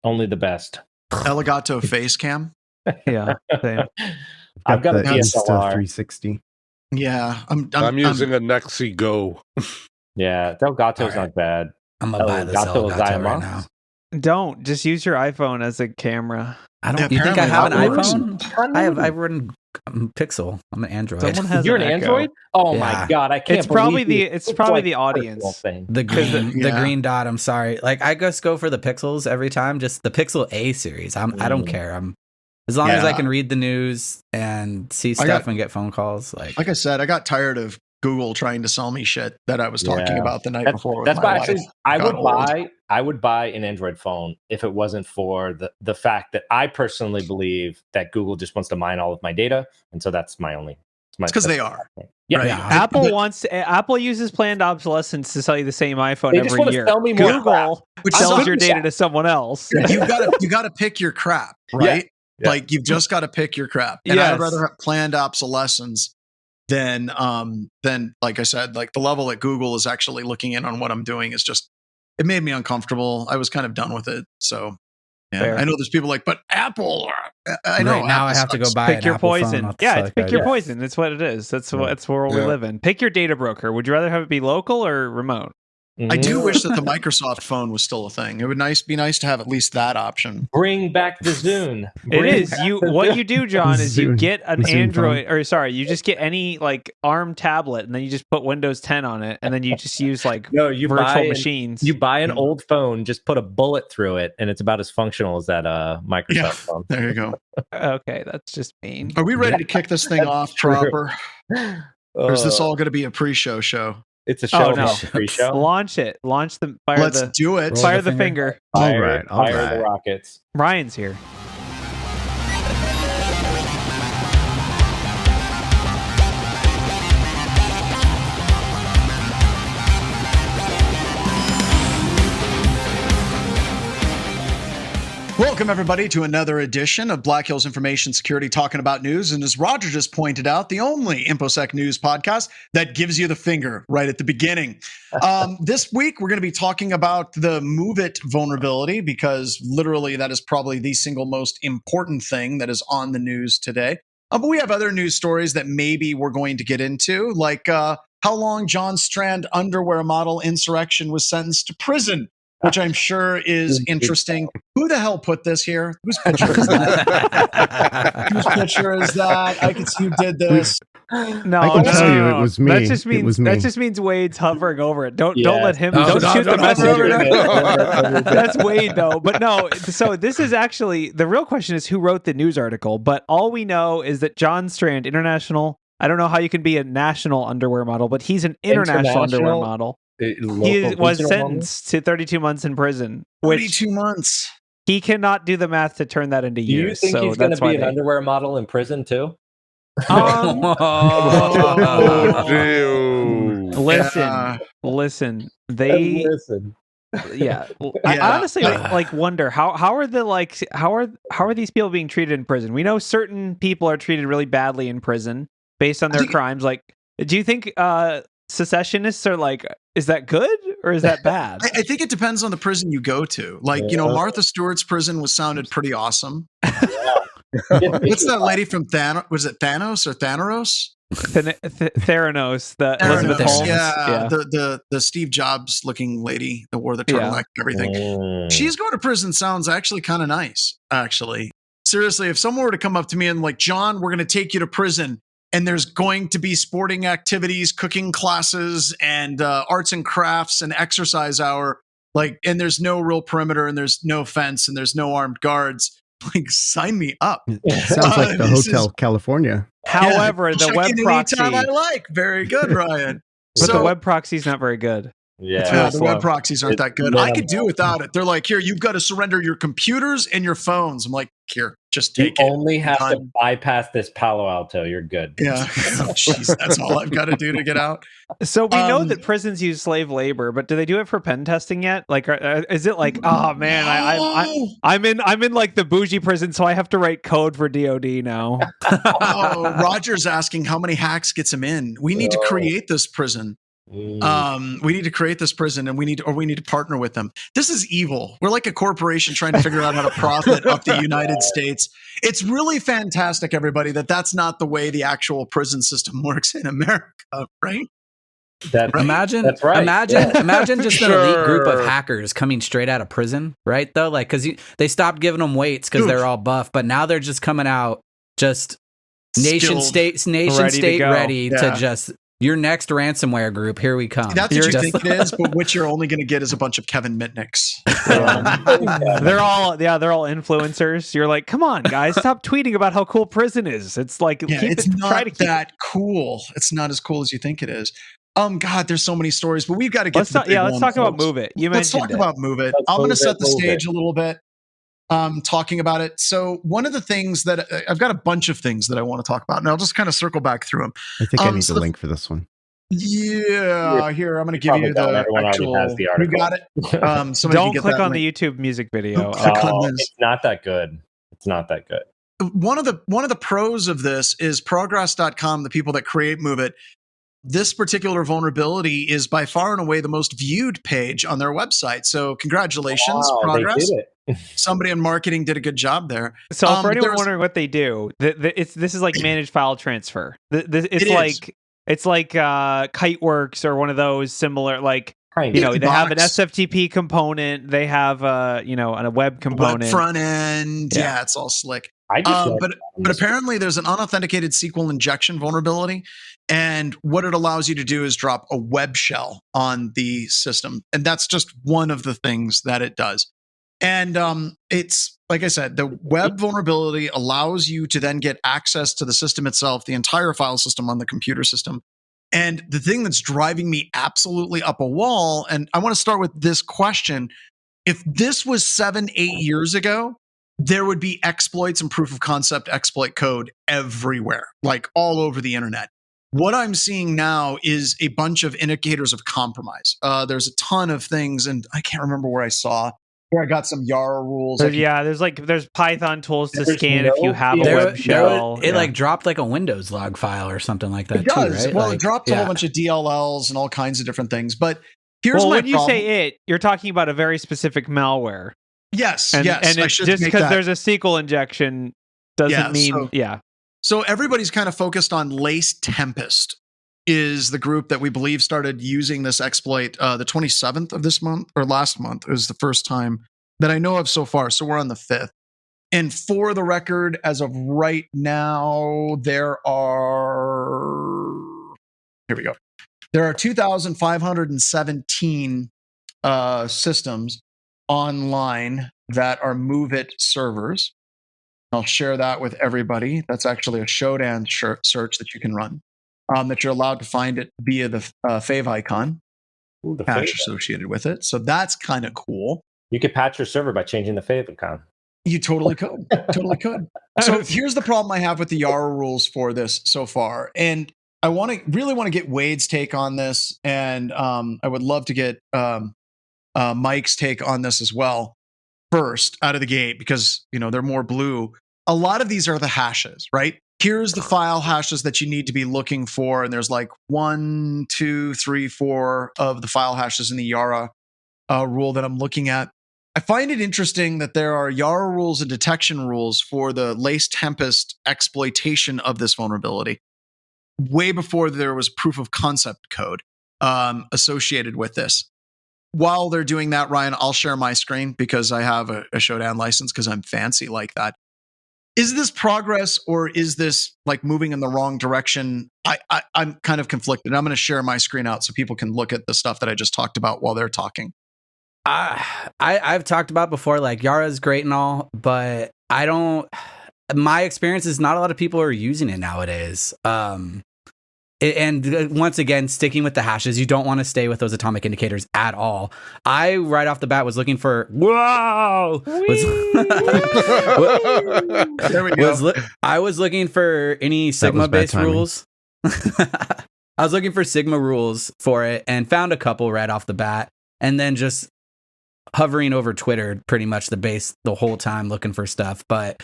Only the best. Elgato face cam. Yeah, same. I've got a the DSLR. 360. Yeah, I'm using a Nexi Go. Yeah, the Elgato's not bad. I'm gonna buy this Elgato Elgato right now. Don't just use your iPhone as a camera. I don't. Yeah, You think I have an apparently iPhone? I've run Pixel. I'm an Android. Someone has You're an Echo. Android? Oh Yeah. my god, I can't. It's probably believe the like the a audience. personal thing. The green, Yeah. the green dot. I'm sorry. Like I just go for the Pixels every time. Just the Pixel A series. I don't care. As long as I can read the news and see stuff and get phone calls. Like I said, I got tired of Google trying to sell me shit that I was talking about the night before. That's why actually I would buy an Android phone if it wasn't for the fact that I personally believe that Google just wants to mine all of my data, and so that's my only. It's because they are. Yeah, Right. Yeah. Apple uses planned obsolescence to sell you the same iPhone They just every want to year. sell me more Google Which sells sucks. your data to someone else. You gotta pick your crap, right? Yeah. Like you've just got to pick your crap. And Yes. I'd rather have planned obsolescence than like I said, like the level that Google is actually looking in on what I'm doing is just, it made me uncomfortable. I was kind of done with it. So yeah, Fair. I know there's people like, but Apple, I know right now I Apple have to go sucks. buy Pick an your Apple poison. phone. Yeah, it's pick your Yeah. poison. That's what it is. That's where we live in. Pick your data broker. Would you rather have it be local or remote? I do wish that the Microsoft phone was still a thing. It would be nice to have at least that option. Bring back the Zune. It is. What you do, John, is you Zune. get an Zune Android, or sorry, you just get any like ARM tablet, and then you just put Windows 10 on it, and then you just use like you virtual buy machines. You buy an old phone, just put a bullet through it, and it's about as functional as that Microsoft phone. There you go. Okay, that's just mean. Are we ready to kick this thing off, true. Proper? Or is this all going to be a pre-show show? It's a show. Oh, no. Pre-show. Launch it. Launch the fire. Let's do it. Roll Fire the the finger. All right. Fire the rockets. Ryan's here. Welcome, everybody, to another edition of Black Hills Information Security Talking About News. And as Roger just pointed out, the only Infosec news podcast that gives you the finger right at the beginning. This week, we're going to be talking about the MOVEit vulnerability, because literally that is probably the single most important thing that is on the news today. But we have other news stories that maybe we're going to get into, like how long John Strand underwear model Insurrection was sentenced to prison, which I'm sure is interesting. Who the hell put this here? Whose picture is that? Whose picture is that? I can see who did this. No, I can tell you it was me. That just means It was me. that just means Wade's hovering over it. Don't Yeah. let him. Oh, don't shoot the messenger. messenger. That's Wade, though. But no. So this is actually the real question: is who wrote the news article? But all we know is that John Strand, international. I don't know how you can be a national underwear model, but he's an international underwear model. He was sentenced to 32 months in prison, which 32 months. he cannot do the math to turn that into Do you years. think so he's going to that's why be an underwear model in prison too? Listen. They Listen. yeah. I honestly like wonder how are these people being treated in prison? We know certain people are treated really badly in prison based on their crimes. Like, do you think secessionists are like, is that good or is that bad? I think it depends on the prison you go to. Like, Martha Stewart's prison sounded pretty awesome. What's that lady from Thanos? Was it Thanos or Thanaros? Theranos, the Elizabeth Holmes. Yeah. The Steve Jobs looking lady that wore the turtleneck and everything. She's going to prison sounds actually kind of nice, actually. Seriously, if someone were to come up to me and like, John, we're going to take you to prison, and there's going to be sporting activities, cooking classes, and arts and crafts and exercise hour, like, and there's no real perimeter, and there's no fence, and there's no armed guards, like, sign me up. Sounds like the Hotel California. However, the web proxy. I like. Very good, Ryan. But the web proxy is not very good. Yeah, the web proxies aren't that good. I could do without it. They're like, here, you've got to surrender your computers and your phones. I'm like, here, just take it. You only have to bypass this Palo Alto. You're good. Yeah. Jeez, that's all I've got to do to get out. So we know that prisons use slave labor, but do they do it for pen testing yet? Like, is it like, oh man, I'm in like the bougie prison, so I have to write code for DoD now. Roger's asking how many hacks gets him in. We need to create this prison. We need to create this prison, and we need to partner with them. This is evil. We're like a corporation trying to figure out how to profit up the United States. It's really fantastic, everybody, that's not the way the actual prison system works in America, right? Imagine just an elite group of hackers coming straight out of prison, right? Though, like, because they stopped giving them weights because they're all buff, but now they're just coming out just nation state ready to just your next ransomware group. Here we come. That's what you think it is, but what you're only going to get is a bunch of Kevin Mitnicks. They're all influencers. You're like, come on, guys, stop tweeting about how cool prison is. It's like, it's not that cool. It's not as cool as you think it is. God, there's so many stories, but we've got to get to the big one, let's talk about MOVEit. Let's talk about MOVEit. I'm going to set the stage a little bit, talking about it. So one of the things that I've got a bunch of things that I want to talk about, and I'll just kind of circle back through them. I think I need the link for this one. Yeah, here, I'm going to give you the actual. You got it. Don't click on the YouTube music video. It's not that good. It's not that good. One of the pros of this is progress.com, the people that create MOVEit. This particular vulnerability is by far and away the most viewed page on their website. So congratulations, Progress. They did it. Somebody in marketing did a good job there. So for anyone wondering what they do, this is like managed file transfer. It's like Kiteworks or one of those similar, like, they have an SFTP component. They have a web component, web front end. Yeah, it's all slick. But apparently there's an unauthenticated SQL injection vulnerability. And what it allows you to do is drop a web shell on the system. And that's just one of the things that it does. And it's, like I said, the web vulnerability allows you to then get access to the system itself, the entire file system on the computer system. And the thing that's driving me absolutely up a wall, and I want to start with this question. If this was 7-8 years ago, there would be exploits and proof of concept exploit code everywhere, like all over the internet. What I'm seeing now is a bunch of indicators of compromise. There's a ton of things, and I can't remember where I saw. Here I got some Yara rules. There's Python tools to scan if you have a web shell. It dropped like a Windows log file or something like that. It does. Too, right? Well, it dropped a whole bunch of DLLs and all kinds of different things. But here's my when you problem. say it, you're talking about a very specific malware. Yes, and yes. And just because there's a SQL injection doesn't mean So everybody's kind of focused on Lace Tempest is the group that we believe started using this exploit the 27th of this month, or last month is the first time that I know of so far. So we're on the 5th. And for the record, as of right now, there are 2,517 systems online that are MOVEit servers. I'll share that with everybody. That's actually a Shodan search that you can run, that you're allowed to find it via the fave icon, patch associated with it. So that's kind of cool. You could patch your server by changing the fave icon. You totally could. So here's the problem I have with the Yara rules for this so far. And I really want to get Wade's take on this. And I would love to get Mike's take on this as well. First out of the gate, because they're more blue. A lot of these are the hashes, right? Here's the file hashes that you need to be looking for, and there's like 1, 2, 3, 4 of the file hashes in the Yara rule that I'm looking at. I find it interesting that there are Yara rules and detection rules for the Lace Tempest exploitation of this vulnerability, way before there was proof of concept code associated with this. While they're doing that, Ryan, I'll share my screen because I have a Shodan license because I'm fancy like that. Is this progress, or is this like moving in the wrong direction? I'm kind of conflicted. I'm going to share my screen out so people can look at the stuff that I just talked about while they're talking. I've talked about before, like Yara is great and all, but my experience is not a lot of people are using it nowadays. And once again, sticking with the hashes, you don't want to stay with those atomic indicators at all. I, right off the bat, was looking for... Whoa! There we go. I was looking for any Sigma-based rules. I was looking for Sigma rules for it and found a couple right off the bat. And then just hovering over Twitter pretty much the whole time looking for stuff. But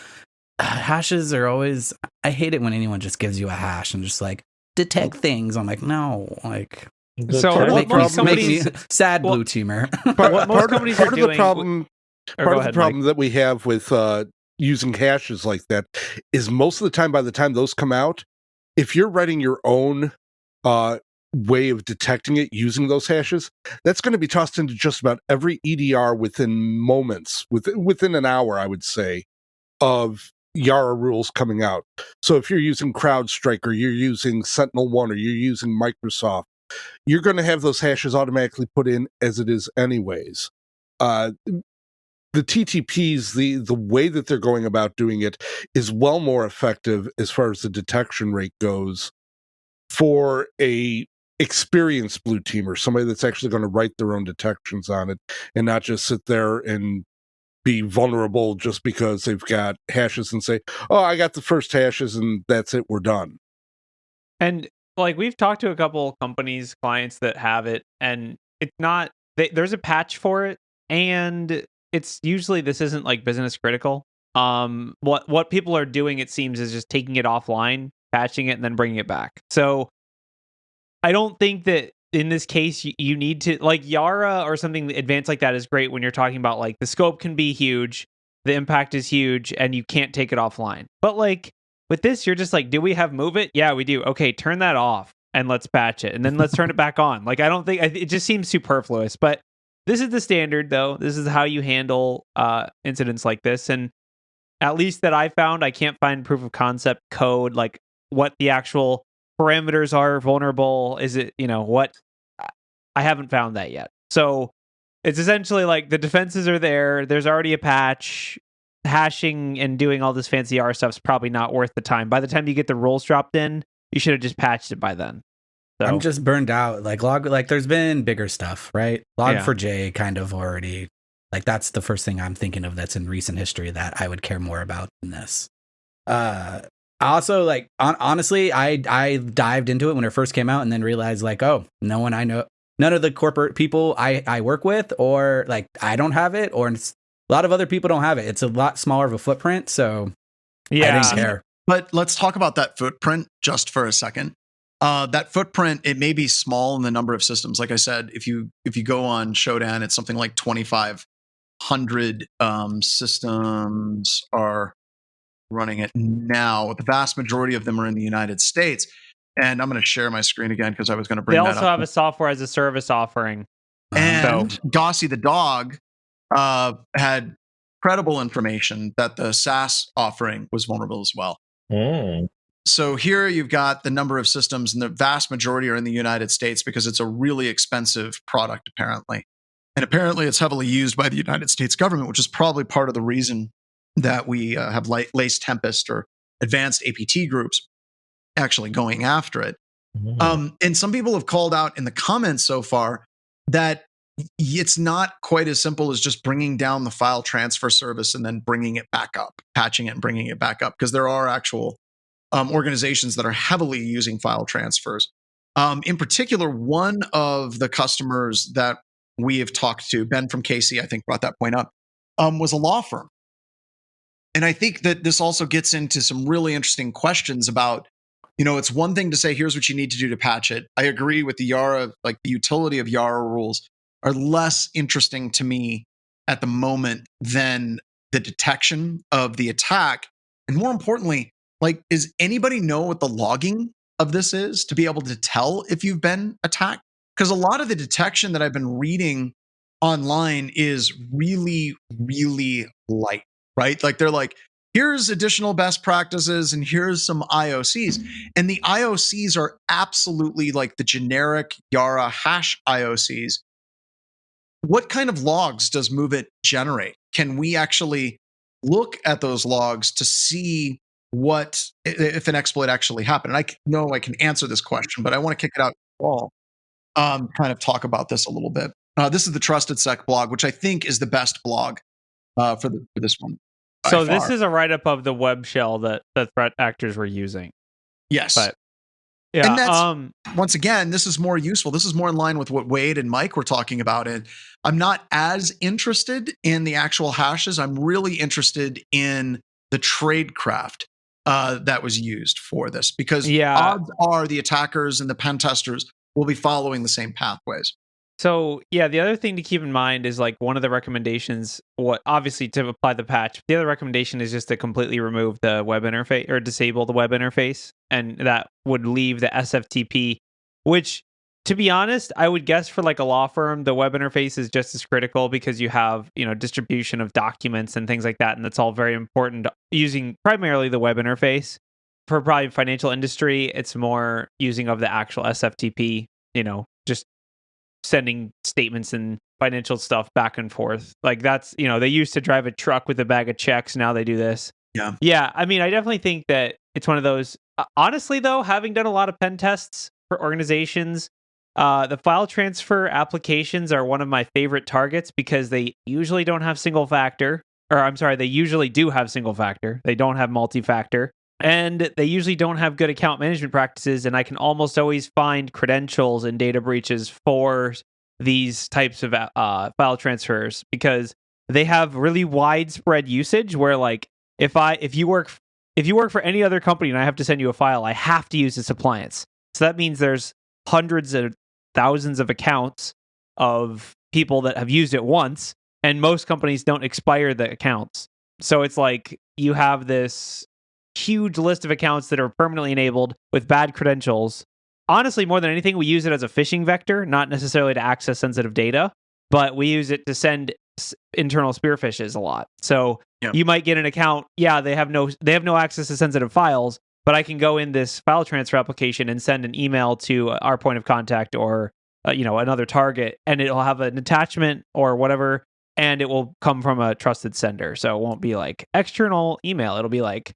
hashes are always... I hate it when anyone just gives you a hash and just like, detect things. I'm like, no, like So what most companies, make me sad, blue teamer. What most companies are doing. Part of the problem that we have with using hashes like that is most of the time, by the time those come out, if you're writing your own way of detecting it using those hashes, that's going to be tossed into just about every EDR within moments, within an hour, I would say, of Yara rules coming out. So if you're using CrowdStrike or you're using SentinelOne or you're using Microsoft, you're going to have those hashes automatically put in as it is anyways. The TTPs, the way that they're going about doing it is well more effective as far as the detection rate goes for a experienced blue teamer, somebody that's actually going to write their own detections on it and not just sit there and be vulnerable just because they've got hashes and say, oh, I got the first hashes and that's it, we're done. And like we've talked to a couple companies, clients that have it, and it's not, there's a patch for it, and it's usually, this isn't like business critical. What people are doing, it seems, is just taking it offline, patching it, and then bringing it back. So I don't think that in this case you need to, like, Yara or something advanced like that is great when you're talking about like the scope can be huge, the impact is huge, and you can't take it offline. But like with this, you're just like, do we have MOVEit? Yeah, we do. Okay, turn that off and let's patch it, and then let's turn it back on. Like, I don't think it just seems superfluous. But this is the standard, though. This is how you handle incidents like this. And at least that I found, I can't find proof of concept code, like what the actual parameters are vulnerable. Is it, what? I haven't found that yet. So it's essentially like the defenses are there. There's already a patch. Hashing and doing all this fancy R stuff is probably not worth the time. By the time you get the rules dropped in, you should have just patched it by then. So I'm just burned out. Like there's been bigger stuff, right? Log4j kind of already, like that's the first thing I'm thinking of that's in recent history that I would care more about than this. I also like honestly, I dived into it when it first came out and then realized like, oh, no one I know, none of the corporate people I work with, or like I don't have it, or a lot of other people don't have it. It's a lot smaller of a footprint, so yeah, I didn't care. But let's talk about that footprint just for a second. That footprint, it may be small in the number of systems. Like I said, if you go on Shodan, it's something like 2,500 systems are running it now. The vast majority of them are in the United States. And I'm going to share my screen again because I was going to bring that up. They also have a software as a service offering. And Gossi the dog had credible information that the SaaS offering was vulnerable as well. So here you've got the number of systems, and the vast majority are in the United States because it's a really expensive product, apparently. And apparently it's heavily used by the United States government, which is probably part of the reason that we have Lace Tempest or advanced APT groups actually going after it. And some people have called out in the comments so far that it's not quite as simple as just bringing down the file transfer service and then bringing it back up, patching it and bringing it back up, because there are actual organizations that are heavily using file transfers. In particular, one of the customers that we have talked to, Ben from KC, I think brought that point up, was a law firm. And I think that this also gets into some really interesting questions about, it's one thing to say, here's what you need to do to patch it. I agree with the Yara, like the utility of Yara rules are less interesting to me at the moment than the detection of the attack. And more importantly, like, does anybody know what the logging of this is to be able to tell if you've been attacked? Because a lot of the detection that I've been reading online is really, really light, right? Like they're like, here's additional best practices and here's some IOCs. And the IOCs are absolutely like the generic Yara hash IOCs. What kind of logs does MOVEit generate? Can we actually look at those logs to see what, if an exploit actually happened? And I know I can answer this question, but I want to kick it out to Paul, kind of talk about this a little bit. This is the Trusted Sec blog, which I think is the best blog for this one. So this is a write-up of the web shell that the threat actors were using. Yes. But yeah, and that's, once again, this is more useful. This is more in line with what Wade and Mike were talking about. And I'm not as interested in the actual hashes. I'm really interested in the tradecraft that was used for this, because odds are the attackers and the pen testers will be following the same pathways. So yeah, the other thing to keep in mind is like one of the recommendations, what obviously to apply the patch, the other recommendation is just to completely remove the web interface or disable the web interface. And that would leave the SFTP, which to be honest, I would guess for like a law firm, the web interface is just as critical because you have, distribution of documents and things like that. And that's all very important using primarily the web interface. For probably financial industry, it's more using of the actual SFTP, just sending statements and financial stuff back and forth. Like that's, they used to drive a truck with a bag of checks. Now they do this. Yeah. I mean, I definitely think that it's one of those, honestly though, having done a lot of pen tests for organizations, the file transfer applications are one of my favorite targets because they usually don't have single factor, they usually do have single factor. They don't have multi-factor. And they usually don't have good account management practices, and I can almost always find credentials and data breaches for these types of file transfers because they have really widespread usage. Where like if you work for any other company and I have to send you a file, I have to use this appliance. So that means there's hundreds of thousands of accounts of people that have used it once, and most companies don't expire the accounts. So it's like you have this huge list of accounts that are permanently enabled with bad credentials. Honestly, more than anything, we use it as a phishing vector, not necessarily to access sensitive data, but we use it to send internal spear phishes a lot. So you might get an account, they have no access to sensitive files, but I can go in this file transfer application and send an email to our point of contact or another target, and it'll have an attachment or whatever, and it will come from a trusted sender. So it won't be like external email. It'll be like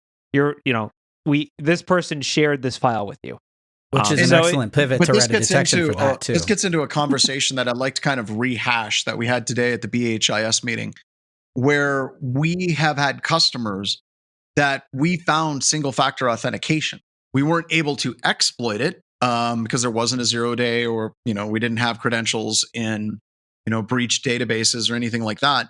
this person shared this file with you, which is an excellent pivot to Reddit detection for that too. This gets into a conversation that I'd like to kind of rehash that we had today at the BHIS meeting, where we have had customers that we found single factor authentication. We weren't able to exploit it because there wasn't a 0-day or we didn't have credentials in breached databases or anything like that.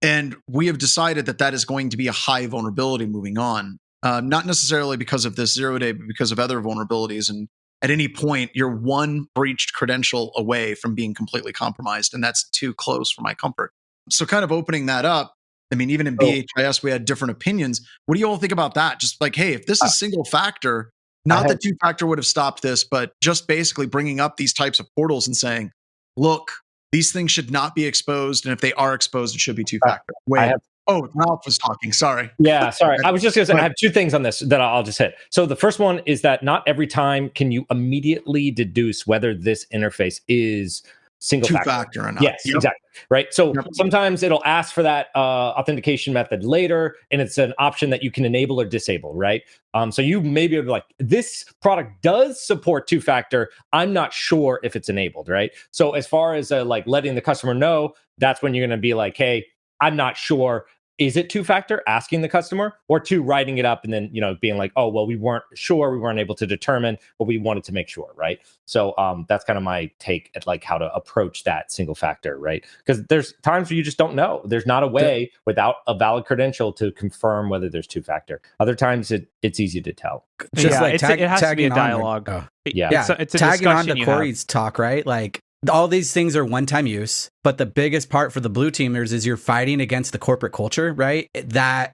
And we have decided that is going to be a high vulnerability moving on. Not necessarily because of this 0-day, but because of other vulnerabilities. And at any point, you're one breached credential away from being completely compromised. And that's too close for my comfort. So kind of opening that up, I mean, even in BHIS, we had different opinions. What do you all think about that? Just like, hey, if this is single factor, not that two-factor would have stopped this, but just basically bringing up these types of portals and saying, look, these things should not be exposed. And if they are exposed, it should be two-factor. Ralph was talking. Sorry. Yeah, sorry. I was just going to say, I have two things on this that I'll just hit. So the first one is that not every time can you immediately deduce whether this interface is single two-factor or not. Yes, exactly. Right. So sometimes it'll ask for that authentication method later, and it's an option that you can enable or disable. Right. So you may be like, this product does support two-factor. I'm not sure if it's enabled. Right. So as far as like letting the customer know, that's when you're going to be like, hey, I'm not sure. Is it two-factor, asking the customer, or two, writing it up and then, being like, oh, well, we weren't sure, we weren't able to determine, but we wanted to make sure, right? So that's kind of my take at like how to approach that single factor, right? Because there's times where you just don't know. There's not a way without a valid credential to confirm whether there's two-factor. Other times it's easy to tell. Just like it has to be a dialogue. It's a tagging on to Corey's talk, right? Like, all these things are one-time use, but the biggest part for the blue teamers is you're fighting against the corporate culture, right?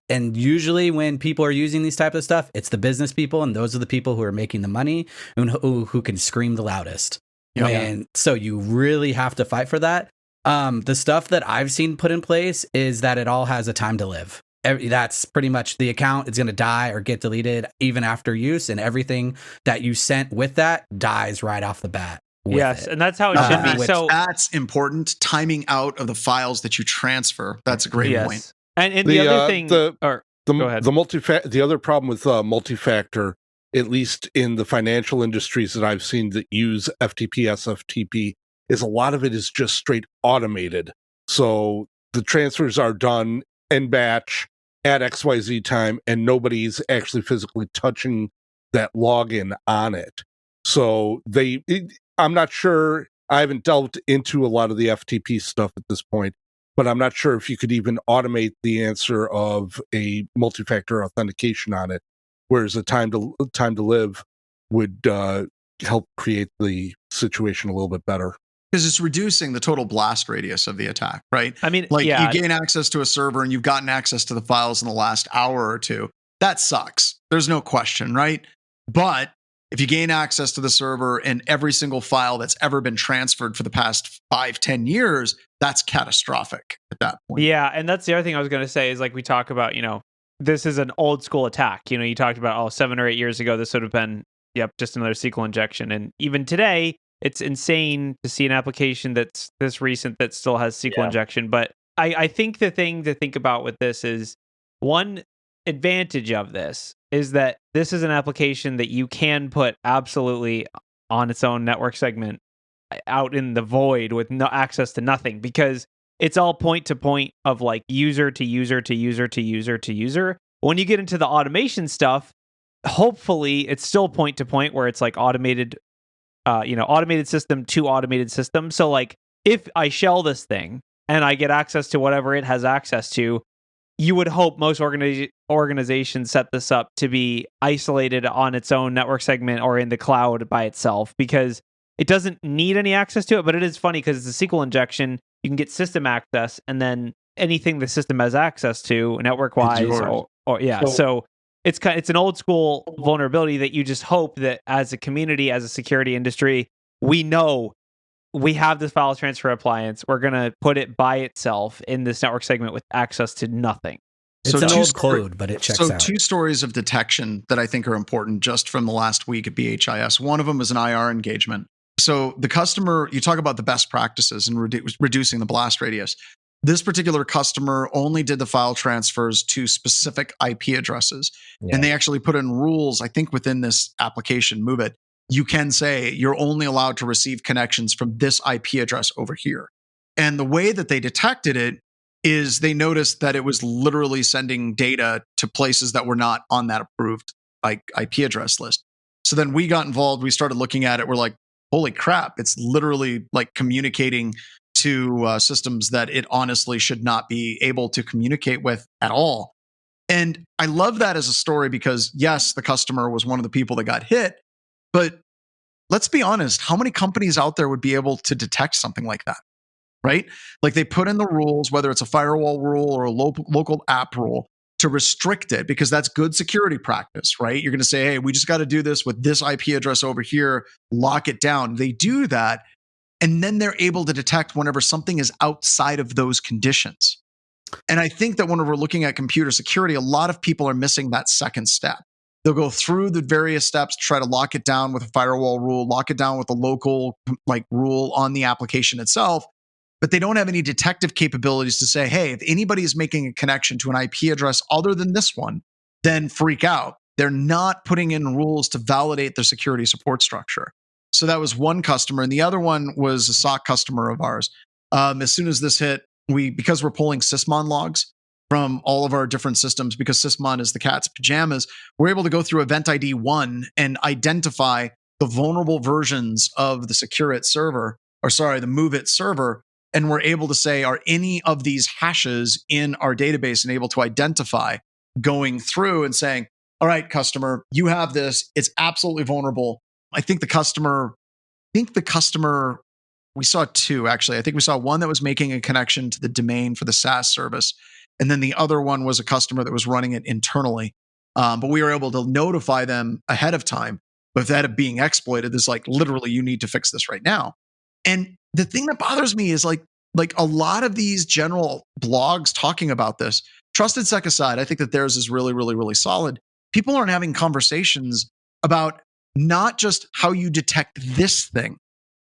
And usually when people are using these type of stuff, it's the business people, and those are the people who are making the money and who can scream the loudest. So you really have to fight for that. The stuff that I've seen put in place is that it all has a time to live. That's pretty much the account is going to die or get deleted even after use, and everything that you sent with that dies right off the bat. Yes, and that's how it should be. So that's important. Timing out of the files that you transfer. That's a great point. And the other thing, go ahead. The other problem with multi-factor, at least in the financial industries that I've seen that use FTP, SFTP, is a lot of it is just straight automated. So the transfers are done in batch at XYZ time, and nobody's actually physically touching that login on it. So I'm not sure. I haven't delved into a lot of the FTP stuff at this point, but I'm not sure if you could even automate the answer of a multi-factor authentication on it, whereas a time to live would help create the situation a little bit better. Because it's reducing the total blast radius of the attack, right? I mean, like you gain access to a server and you've gotten access to the files in the last hour or two. That sucks. There's no question, right? But if you gain access to the server and every single file that's ever been transferred for the past 5-10 years, that's catastrophic at that point. Yeah, and that's the other thing I was going to say is like we talk about, this is an old school attack. You talked about, 7 or 8 years ago, this would have been, just another SQL injection. And even today, it's insane to see an application that's this recent that still has SQL injection. But I think the thing to think about with this is one advantage of this is that this is an application that you can put absolutely on its own network segment out in the void with no access to nothing, because it's all point to point of like user to user to user to user to user. When you get into the automation stuff, hopefully it's still point to point where it's like automated automated system to automated system. So like if I shell this thing and I get access to whatever it has access to, you would hope most organizations set this up to be isolated on its own network segment or in the cloud by itself, because it doesn't need any access to it. But it is funny because it's a SQL injection. You can get system access, and then anything the system has access to network-wise, So it's an old school vulnerability that you just hope that as a community, as a security industry, we know we have this file transfer appliance. We're going to put it by itself in this network segment with access to nothing. It's an old code, but it checks out. So 2 stories of detection that I think are important just from the last week at BHIS. One of them is an IR engagement. So the customer, you talk about the best practices and reducing the blast radius. This particular customer only did the file transfers to specific IP addresses. Yeah. And they actually put in rules, I think within this application, MOVEit, you can say you're only allowed to receive connections from this IP address over here. And the way that they detected it is they noticed that it was literally sending data to places that were not on that approved IP address list. So then we got involved. We started looking at it. We're like, holy crap, it's literally like communicating to systems that it honestly should not be able to communicate with at all. And I love that as a story because, yes, the customer was one of the people that got hit, but let's be honest, how many companies out there would be able to detect something like that, right? Like they put in the rules, whether it's a firewall rule or a local app rule, to restrict it because that's good security practice, right? You're going to say, hey, we just got to do this with this IP address over here, lock it down. They do that. And then they're able to detect whenever something is outside of those conditions. And I think that when we're looking at computer security, a lot of people are missing that second step. They'll go through the various steps to try to lock it down with a firewall rule, lock it down with a local rule on the application itself, but they don't have any detective capabilities to say, hey, if anybody is making a connection to an IP address other than this one, then freak out. They're not putting in rules to validate their security support structure. So that was one customer. And the other one was a SOC customer of ours. As soon as this hit, because we're pulling sysmon logs from all of our different systems, because sysmon is the cat's pajamas, we're able to go through Event ID 1 and identify the vulnerable versions of the the MOVEit server. And we're able to say, are any of these hashes in our database and able to identify going through and saying, all right, customer, you have this. It's absolutely vulnerable. I think the customer, we saw 2, actually. I think we saw one that was making a connection to the domain for the SaaS service. And then the other one was a customer that was running it internally. But we were able to notify them ahead of time. But if that is being exploited, it's like, literally, you need to fix this right now. And the thing that bothers me is like a lot of these general blogs talking about this, Trusted Sec aside, I think that theirs is really, really, really solid. People aren't having conversations about not just how you detect this thing,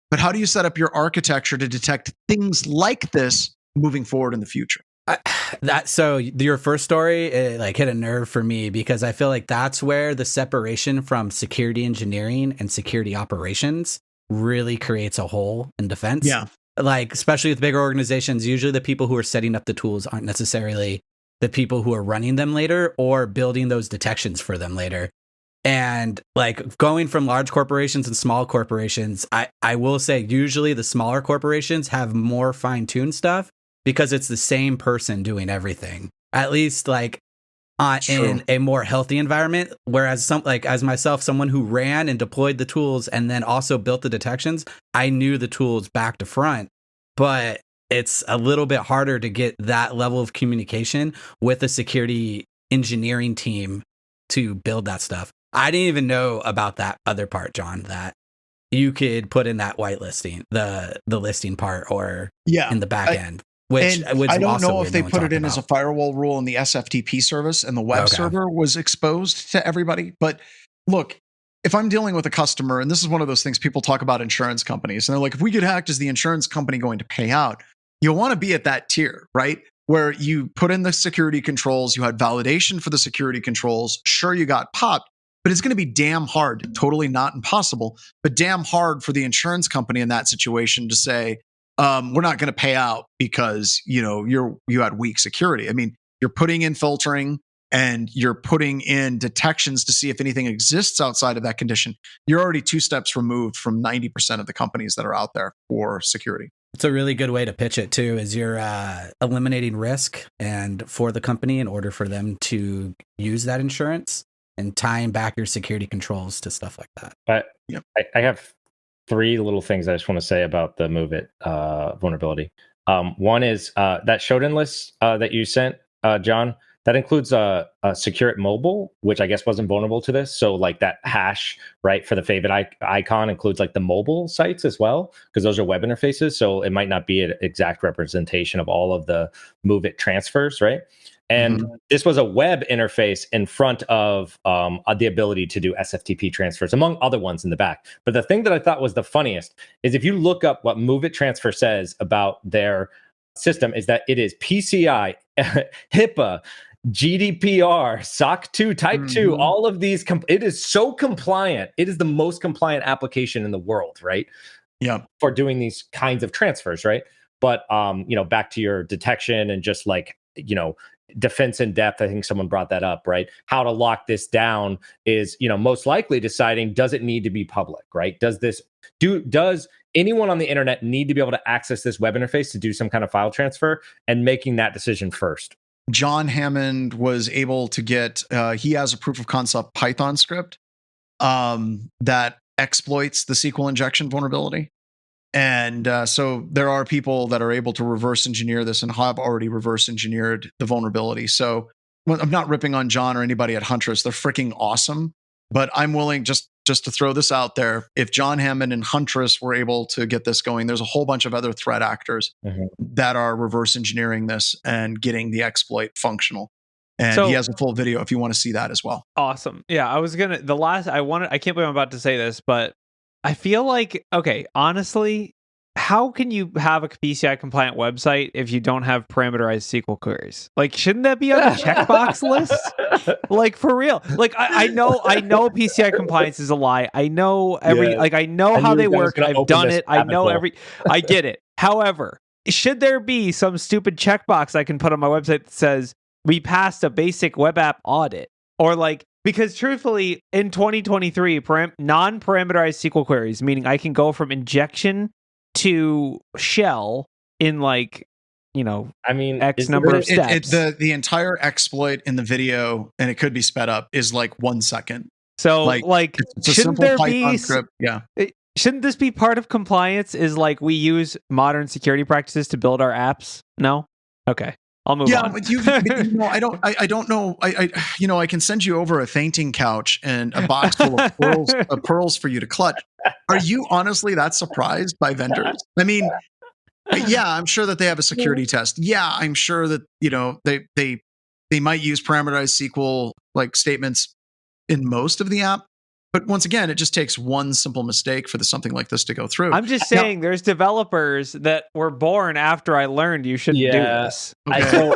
but how do you set up your architecture to detect things like this moving forward in the future? So your first story, it hit a nerve for me because I feel like that's where the separation from security engineering and security operations really creates a hole in defense. Yeah. Like, especially with bigger organizations, usually the people who are setting up the tools aren't necessarily the people who are running them later or building those detections for them later. And like going from large corporations and small corporations, I will say usually the smaller corporations have more fine-tuned stuff because it's the same person doing everything. At least like in a more healthy environment. Whereas as myself, someone who ran and deployed the tools and then also built the detections, I knew the tools back to front. But it's a little bit harder to get that level of communication with a security engineering team to build that stuff. I didn't even know about that other part, John, that you could put in that whitelisting, the listing part, or in the back end. Which I don't know if they put it in as a firewall rule in the SFTP service and the web server was exposed to everybody. But look, if I'm dealing with a customer, and this is one of those things people talk about insurance companies, and they're like, if we get hacked, is the insurance company going to pay out? You'll want to be at that tier, right? Where you put in the security controls, you had validation for the security controls. Sure, you got popped, but it's going to be damn hard, totally not impossible, but damn hard for the insurance company in that situation to say, we're not going to pay out because, you had weak security. I mean, you're putting in filtering and you're putting in detections to see if anything exists outside of that condition. You're already 2 steps removed from 90% of the companies that are out there for security. It's a really good way to pitch it too, is you're eliminating risk and for the company in order for them to use that insurance and tying back your security controls to stuff like that. But I have 3 little things I just want to say about the MOVEit vulnerability. One is that Shodan list that you sent, John, that includes a Secure It Mobile, which I guess wasn't vulnerable to this. So like that hash, right, for the favorite icon includes like the mobile sites as well, because those are web interfaces. So it might not be an exact representation of all of the MOVEit transfers, right? And this was a web interface in front of the ability to do SFTP transfers, among other ones in the back. But the thing that I thought was the funniest is if you look up what MOVEit Transfer says about their system, is that it is PCI, HIPAA, GDPR, SOC 2, Type 2, all of these. It is so compliant. It is the most compliant application in the world, right? Yeah. For doing these kinds of transfers, right? But, back to your detection and just like, defense in depth, I think someone brought that up, right? How to lock this down is, most likely deciding, does it need to be public, right? Does anyone on the internet need to be able to access this web interface to do some kind of file transfer, and making that decision first? John Hammond was able to get, he has a proof of concept Python script that exploits the SQL injection vulnerability. And so there are people that are able to reverse engineer this and have already reverse engineered the vulnerability. So I'm not ripping on John or anybody at Huntress. They're freaking awesome. But I'm willing just to throw this out there. If John Hammond and Huntress were able to get this going, there's a whole bunch of other threat actors that are reverse engineering this and getting the exploit functional. And he has a full video if you want to see that as well. Awesome. Yeah, I can't believe I'm about to say this, but I feel like, okay, honestly, how can you have a PCI compliant website if you don't have parameterized SQL queries? Like, shouldn't that be on the checkbox list? Like, for real. Like, I know PCI compliance is a lie. I know I know how they work. I've done it. I get it. However, should there be some stupid checkbox I can put on my website that says we passed a basic web app audit? Or like, because truthfully, in 2023, non-parameterized SQL queries, meaning I can go from injection to shell in X number of steps. The entire exploit in the video, and it could be sped up, is like 1 second. So shouldn't there be script? Yeah. Shouldn't this be part of compliance? Is like we use modern security practices to build our apps? No? Okay. I'll move on. I don't know. I can send you over a fainting couch and a box full of pearls for you to clutch. Are you honestly that surprised by vendors? I mean, yeah, I'm sure that they have a security test. Yeah, I'm sure that they might use parameterized SQL like statements in most of the app. But once again, it just takes one simple mistake for something like this to go through. I'm just saying there's developers that were born after I learned you shouldn't do this. Okay.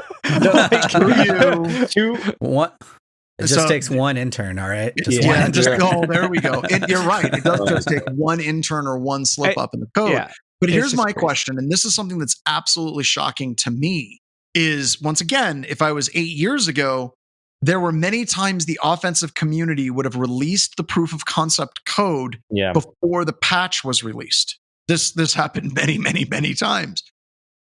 It just takes one intern, all right? There we go. You're right. It does just take one intern or one slip up in the code. Yeah, but here's my question, and this is something that's absolutely shocking to me, is once again, if I was 8 years ago, there were many times the offensive community would have released the proof of concept code before the patch was released. This happened many, many, many times.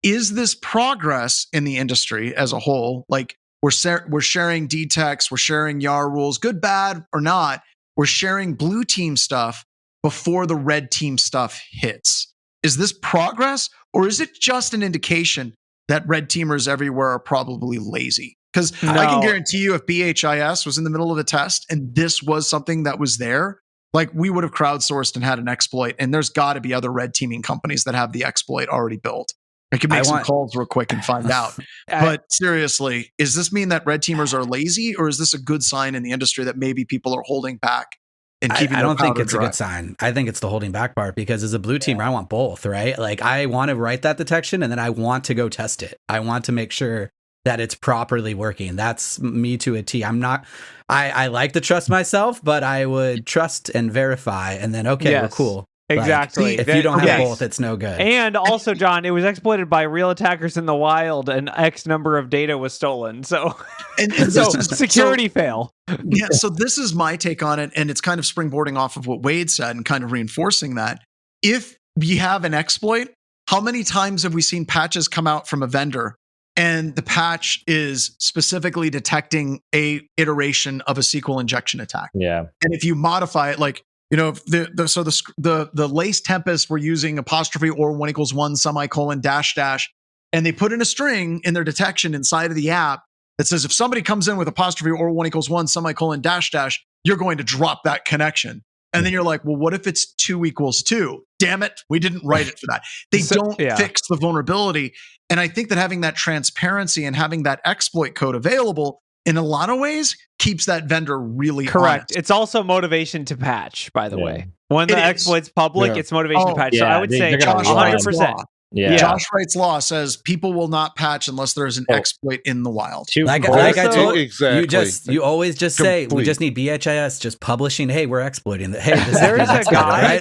Is this progress in the industry as a whole? Like, We're sharing detects, we're sharing YAR rules, good, bad, or not. We're sharing blue team stuff before the red team stuff hits. Is this progress, or is it just an indication that red teamers everywhere are probably lazy? Because I can guarantee you, if BHIS was in the middle of a test and this was something that was there, like, we would have crowdsourced and had an exploit. And there's got to be other red teaming companies that have the exploit already built. I can make some calls real quick and find out. But seriously, does this mean that red teamers are lazy, or is this a good sign in the industry that maybe people are holding back and keeping? I don't think it's a good sign. I think it's the holding back part, because as a blue teamer, I want both, right? Like, I want to write that detection, and then I want to go test it. I want to make sure that it's properly working. That's me to a T. I like to trust myself, but I would trust and verify, and then, we're cool. Exactly. Like, if you don't have both, it's no good. And also, John, it was exploited by real attackers in the wild, and X number of data was stolen. So, security fail. Yeah. So this is my take on it, and it's kind of springboarding off of what Wade said and kind of reinforcing that. If we have an exploit, how many times have we seen patches come out from a vendor, and the patch is specifically detecting a iteration of a SQL injection attack? Yeah. And if you modify it, like, you know, the lace tempest were using apostrophe or 1 = 1 semicolon dash dash, and they put in a string in their detection inside of the app that says, if somebody comes in with apostrophe or 1 = 1 semicolon dash dash, you're going to drop that connection. And then you're like, well, what if it's 2 = 2? Damn it, we didn't write it for that. They don't fix the vulnerability. And I think that having that transparency and having that exploit code available in a lot of ways keeps that vendor really correct. honest. It's also motivation to patch, by the way. When the exploit's public, it's motivation to patch. So I would say 100%. Yeah. Josh Wright's law says people will not patch unless there's an exploit in the wild. Like I told you always just say, we just need BHIS just publishing, hey, we're exploiting that. Hey, there is a guy,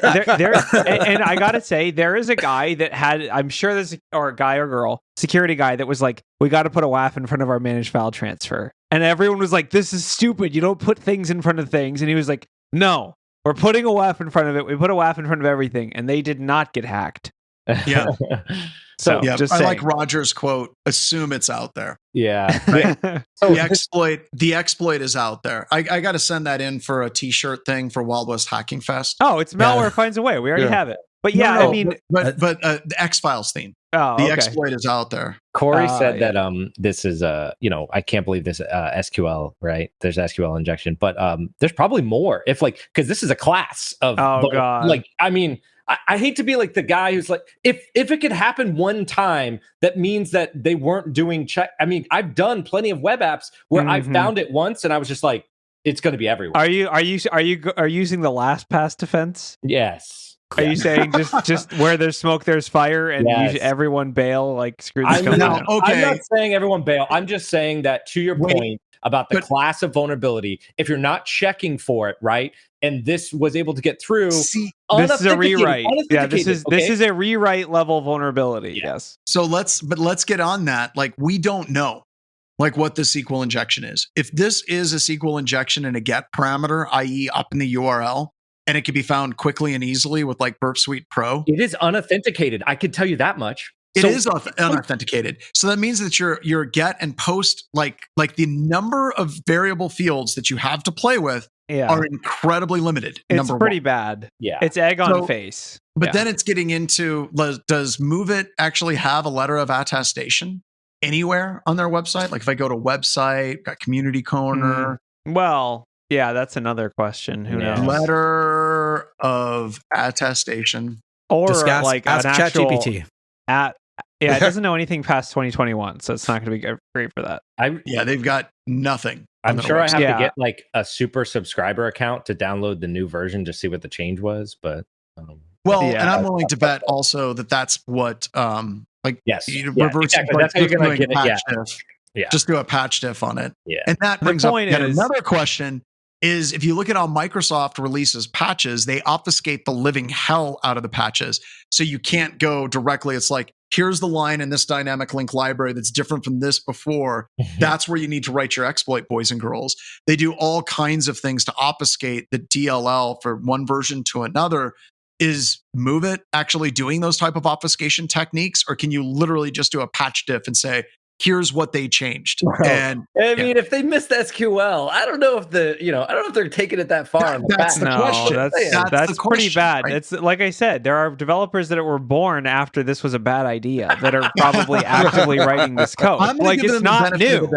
and I gotta say, there is a guy that had, I'm sure there's, or a guy or girl, security guy that was like, we got to put a WAF in front of our managed file transfer. And everyone was like, this is stupid. You don't put things in front of things. And he was like, no, we're putting a WAF in front of it. We put a WAF in front of everything. And they did not get hacked. Yeah. So just I like Roger's quote, assume it's out there. Yeah. Right? The exploit is out there. I got to send that in for a t-shirt thing for Wild West Hacking Fest. Oh, it's malware finds a way. We already have it. But I mean, but the X-Files theme. Oh, the exploit is out there. Corey said that this is I can't believe this SQL, right? There's SQL injection, but there's probably more. If because this is a class of God. I mean, I hate to be like the guy who's like, if it could happen one time, that means that they weren't doing check. I mean, I've done plenty of web apps where I found it once and I was just like, it's going to be everywhere. Are you using the LastPass defense? Yes. Are you saying just where there's smoke, there's fire, and everyone bail? Like, screw this company? I'm not saying everyone bail. I'm just saying that, to your point about the class of vulnerability, if you're not checking for it, right? And this was able to get through. This is a rewrite. Yeah, this is a rewrite level vulnerability. Yeah. Yes. So let's get on that. Like, we don't know what the SQL injection is. If this is a SQL injection and a get parameter, i.e. up in the URL, and it can be found quickly and easily with like Burp Suite Pro. It is unauthenticated. I could tell you that much. It is unauthenticated. So that means that your get and post, like the number of variable fields that you have to play with are incredibly limited. It's pretty bad. Yeah. It's egg on face. But then it's getting into, does MOVEit actually have a letter of attestation anywhere on their website? Like if I go to website, got Community Corner. Well, yeah, that's another question. Who knows? Letter of attestation. Or ask like an actual ChatGPT. It doesn't know anything past 2021, so it's not going to be great for that. They've got nothing. I'm sure I have to get like a super subscriber account to download the new version to see what the change was, but and I'm willing to bet also that that's what reverse exactly. That's how you're going to get it. Just do a patch diff on it. Yeah. And that brings up yet another question. Is if you look at how Microsoft releases patches, they obfuscate the living hell out of the patches. So you can't go directly. It's like, here's the line in this dynamic link library that's different from this before. That's where you need to write your exploit, boys and girls. They do all kinds of things to obfuscate the DLL for one version to another. Is MOVEit actually doing those type of obfuscation techniques? Or can you literally just do a patch diff and say, here's what they changed. Well, And I mean, if they missed SQL, I don't know if I don't know if they're taking it that far. That's the question. That's pretty bad. Right? It's like I said, there are developers that were born after this was a bad idea that are probably actively writing this code. Like, it's not new.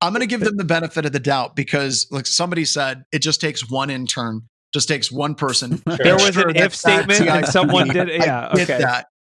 I'm going to give them the benefit of the doubt because, like somebody said, it just takes one intern, just takes one person. Sure. There was an if statement and someone did it. Yeah, okay.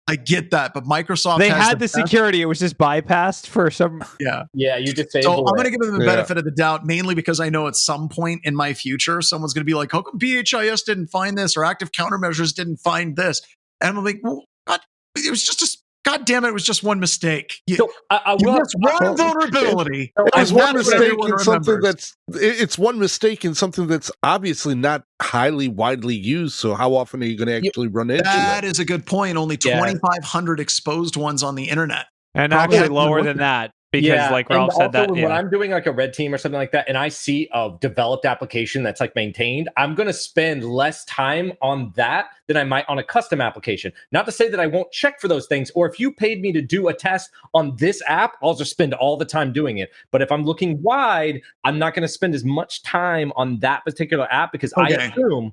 I get that, but Microsoft had the security. It was just bypassed for some. Yeah. You just say. So I'm going to give them the benefit of the doubt, mainly because I know at some point in my future, someone's going to be like, "How come PHIS didn't find this or active countermeasures didn't find this?" And I'm like, "Well, God, it was just God damn it! It was just one mistake. So I will just one vulnerability. It's one mistake in something it's one mistake in something that's obviously not highly widely used. So how often are you going to actually run into that? Is a good point. Only 2,500 exposed ones on the internet, and actually lower than that. Because like Ralph said that, when I'm doing like a red team or something like that, and I see a developed application that's like maintained, I'm going to spend less time on that than I might on a custom application. Not to say that I won't check for those things, or if you paid me to do a test on this app, I'll just spend all the time doing it. But if I'm looking wide, I'm not going to spend as much time on that particular app because I assume,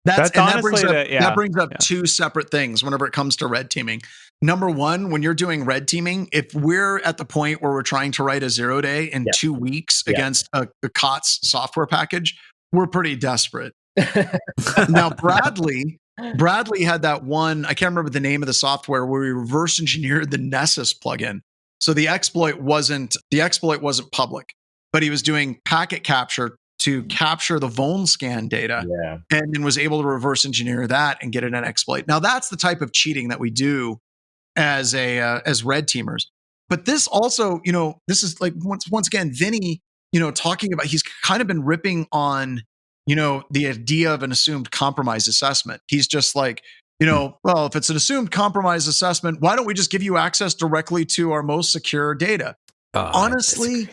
that brings up two separate things whenever it comes to red teaming. Number one, when you're doing red teaming, if we're at the point where we're trying to write a 0-day in 2 weeks against a COTS software package, we're pretty desperate. Now, Bradley had that one, I can't remember the name of the software, where we reverse engineered the Nessus plugin. So the exploit wasn't public, but he was doing packet capture to capture the vuln scan data and then was able to reverse engineer that and get it an exploit. Now that's the type of cheating that we do as red teamers. But this also, this is like once again, Vinny, talking about, he's kind of been ripping on, the idea of an assumed compromise assessment. He's just like, well, if it's an assumed compromise assessment, why don't we just give you access directly to our most secure data? Honestly,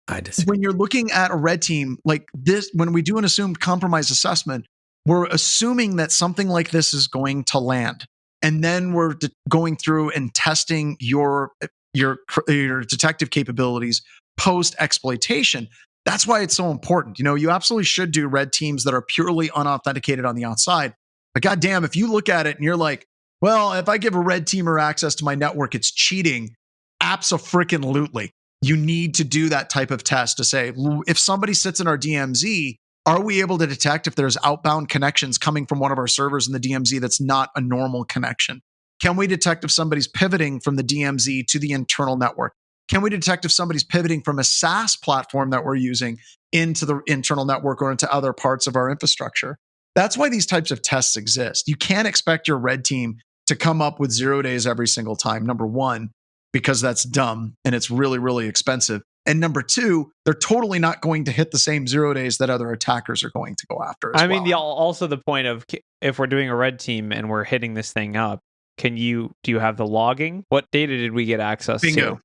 I disagree. When you're looking at a red team like this, when we do an assumed compromise assessment, we're assuming that something like this is going to land. And then we're going through and testing your detective capabilities post exploitation. That's why it's so important. You absolutely should do red teams that are purely unauthenticated on the outside. But goddamn, if you look at it and you're like, well, if I give a red teamer access to my network, it's cheating. Abso-freaking-lutely. You need to do that type of test to say, if somebody sits in our DMZ, are we able to detect if there's outbound connections coming from one of our servers in the DMZ that's not a normal connection? Can we detect if somebody's pivoting from the DMZ to the internal network? Can we detect if somebody's pivoting from a SaaS platform that we're using into the internal network or into other parts of our infrastructure? That's why these types of tests exist. You can't expect your red team to come up with 0 days every single time, number one, because that's dumb and it's really, really expensive. And number two, they're totally not going to hit the same 0 days that other attackers are going to go after. I mean, also the point of, if we're doing a red team and we're hitting this thing up, do you have the logging? What data did we get access to?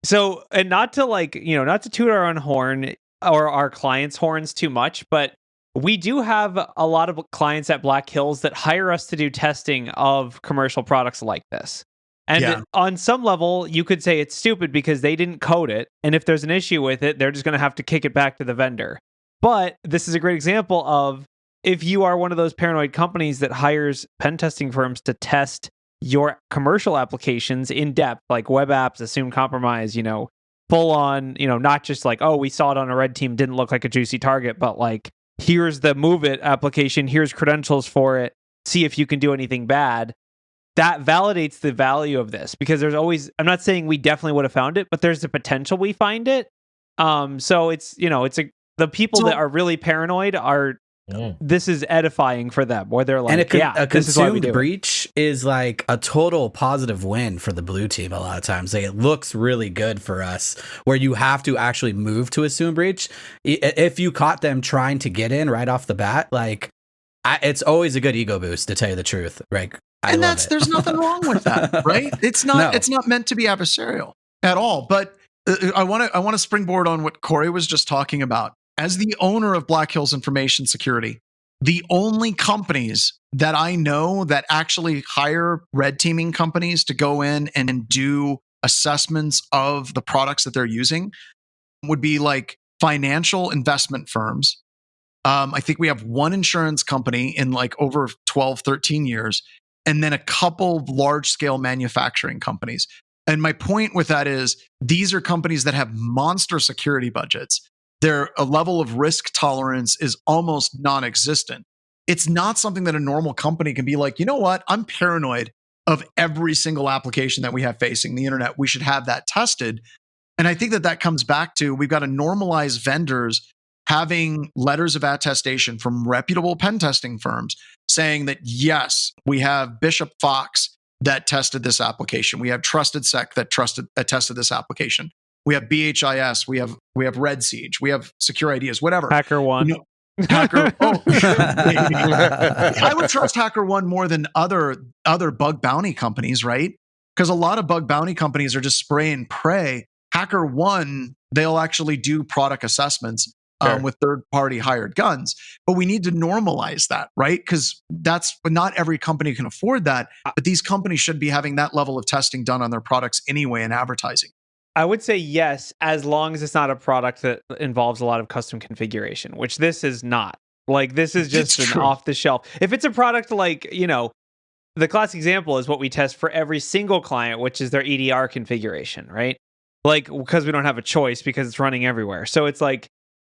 So, and not to toot our own horn or our clients' horns too much, but we do have a lot of clients at Black Hills that hire us to do testing of commercial products like this. And on some level, you could say it's stupid because they didn't code it. And if there's an issue with it, they're just going to have to kick it back to the vendor. But this is a great example of, if you are one of those paranoid companies that hires pen testing firms to test your commercial applications in depth, like web apps, assume compromise, full on, not just like, oh, we saw it on a red team, didn't look like a juicy target, but like, here's the MOVEit application, here's credentials for it, see if you can do anything bad. That validates the value of this, because there's always, I'm not saying we definitely would have found it, but there's the potential we find it. So it's, the people that are really paranoid are, this is edifying for them, where they're like, and a consumed breach is like a total positive win for the blue team. A lot of times, like, it looks really good for us, where you have to actually move to assume breach. If you caught them trying to get in right off the bat, like, it's always a good ego boost, to tell you the truth, right? And there's nothing wrong with that, right? It's not It's not meant to be adversarial at all. But I want to springboard on what Corey was just talking about. As the owner of Black Hills Information Security, the only companies that I know that actually hire red teaming companies to go in and do assessments of the products that they're using would be like financial investment firms. I think we have one insurance company in like over 12, 13 years, and then a couple large scale manufacturing companies. And my point with that is these are companies that have monster security budgets. Their a level of risk tolerance is almost non-existent. It's not something that a normal company can be like, you know what? I'm paranoid of every single application that we have facing the internet. We should have that tested. And I think that comes back to we've got to normalize vendors having letters of attestation from reputable pen testing firms saying that, yes, we have Bishop Fox that tested this application. We have Trusted Sec that tested this application. We have BHIS. We have Red Siege. We have Secure Ideas, whatever. HackerOne. You know, I would trust HackerOne more than other bug bounty companies, right? Because a lot of bug bounty companies are just spray and pray. HackerOne, they'll actually do product assessments with third-party hired guns. But we need to normalize that, right? Because not every company can afford that. But these companies should be having that level of testing done on their products anyway in advertising. I would say yes, as long as it's not a product that involves a lot of custom configuration, which this is not. Like, this is just an off-the-shelf. If it's a product like, you know, the classic example is what we test for every single client, which is their EDR configuration, right? Like, because we don't have a choice because it's running everywhere. So it's like,